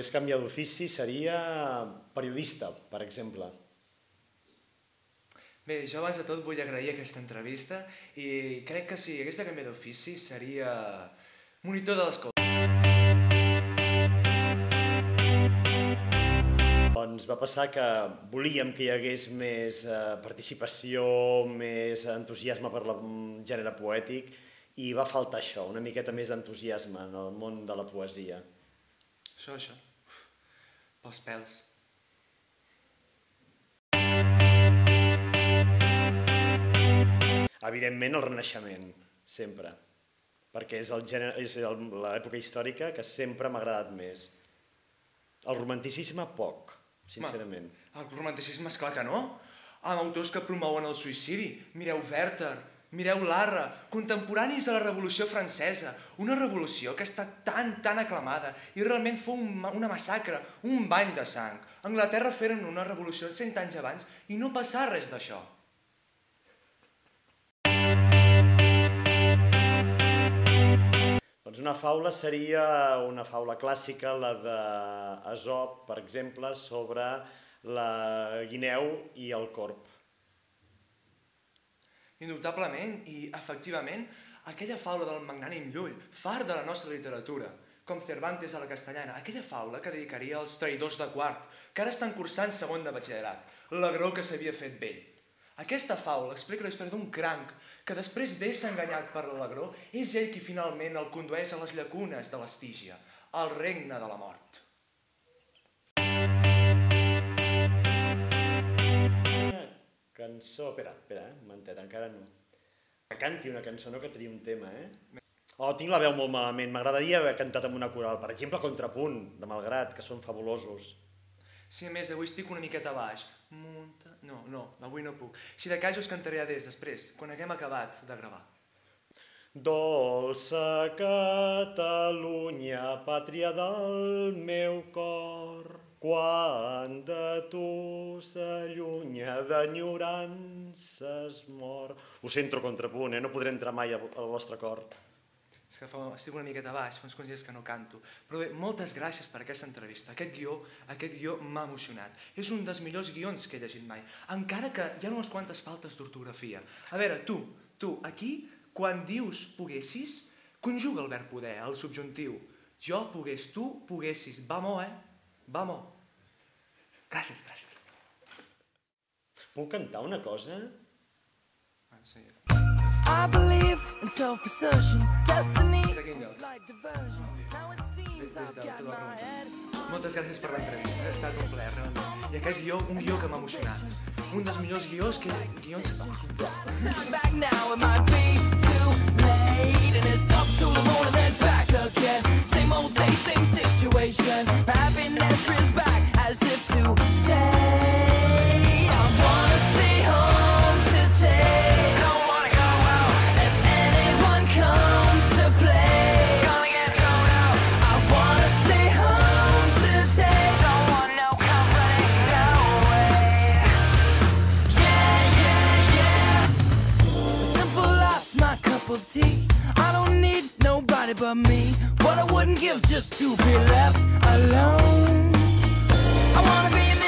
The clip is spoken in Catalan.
pogués canviar d'ofici seria periodista, per exemple. Bé, jo abans de tot vull agrair aquesta entrevista i crec que si hagués de canviar d'ofici seria monitor de l'escola. Doncs va passar que volíem que hi hagués més participació, més entusiasme per el gènere poètic i va faltar això, una miqueta més d'entusiasme en el món de la poesia. Això, pels pèls. Evidentment el Renaixement, sempre, perquè és l'època històrica que sempre m'ha agradat més. El romanticisme, poc, sincerament. El romanticisme, esclar que no. Amb autors que promouen el suïcidi. Mireu Werther, mireu Larra, contemporanis de la Revolució Francesa. Una revolució que ha estat tan aclamada i realment fou una massacre, un bany de sang. A Anglaterra feren una revolució 100 anys abans i no passà res d'això. Doncs una faula seria una faula clàssica, la d'Esop, per exemple, sobre la guineu i el corb. Indubtablement i efectivament, aquella faula del magnànim Llull, far de la nostra literatura, com Cervantes a la castellana, aquella faula que dedicaria als traïdors de quart, que ara estan cursant segon de batxillerat, l'agró que s'havia fet vell. Aquesta faula explica la història d'un cranc que després d'ésser enganyat per l'agró és ell qui finalment el condueix a les llacunes de l'Estígia, al regne de la mort. Cançó... Espera, un momentet, encara no. Que canti una cançó, no que tria un tema, Oh, tinc la veu molt malament, m'agradaria haver cantat amb una coral, per exemple, Contrapunt, de Malgrat, que són fabulosos. Sí, a més, avui estic una miqueta baix. No, avui no puc. Si de cas us cantaré adés després, quan haguem acabat de gravar. Dolça Catalunya, pàtria del meu cor, quan de tu s'allunya d'enyorances mor. Ho sento, Contrapunt, no podré entrar mai al vostre cor. És que estic una miqueta baix, fa uns quants dies que no canto. Però bé, moltes gràcies per aquesta entrevista. Aquest guió m'ha emocionat. És un dels millors guions que he llegit mai, encara que hi ha unes quantes faltes d'ortografia. A veure, tu, aquí, quan dius poguessis, conjuga el verb poder, el subjuntiu. Jo pogués, tu poguessis. Vamos, Vamos. Gràcies. Puc cantar una cosa? Sí. I believe in self-assertion, destiny, slight diversion. Now it seems I've got my head. Moltes gràcies per l'entrevista, ha estat un plaer, realment. I aquest guió, un guió que m'ha emocionat. Un dels millors guions que... Back now, it might be too late, and it's up to the moon and then back again. Same old day, same situation. Happiness is back, as if to say, I wanna stay home today. Of tea. I don't need nobody but me. What I wouldn't give just to be left alone. I wanna be in